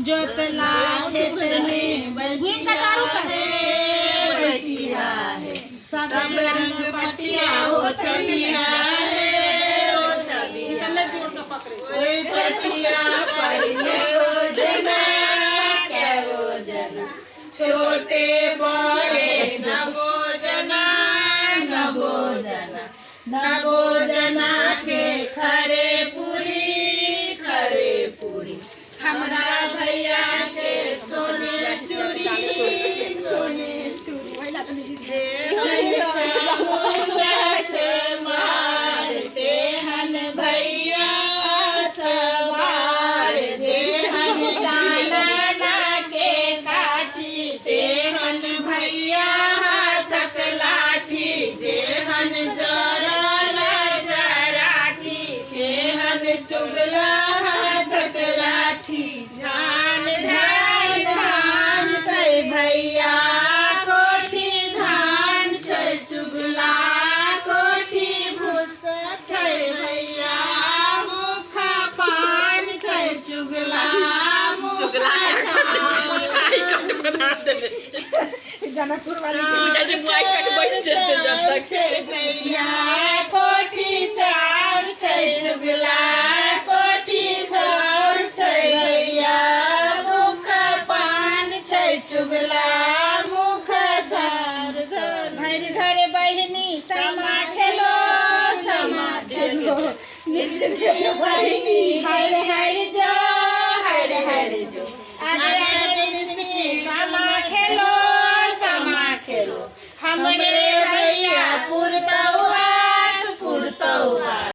जोतला खेत में बसिया है सब रंग पटिया हो चलिया है ओ छबिया कोई पटिया पढ़ने हो जना क्या हो जना छोटे बड़े नवो जना नवो जना नवो जना के खरे पूरी हमरा भैया के सोने चूड़ी से मारते हन भैया सवार जे हन जाना के काठी ते हन भैया तक लाठी जे हन जरा जराठी ते हन चुगला तक लाठी धान धान धान से भैया कोठी धान से चुगला कोठी भूस से भैया मुखा पान से चुगला चुगला जनकपुर वाली भैया कोठी चार से चुगला कोठी चार से भैया मुख पान से चुगला मुख झार घर घर बहनी समा खेलो बहनी हर हर जो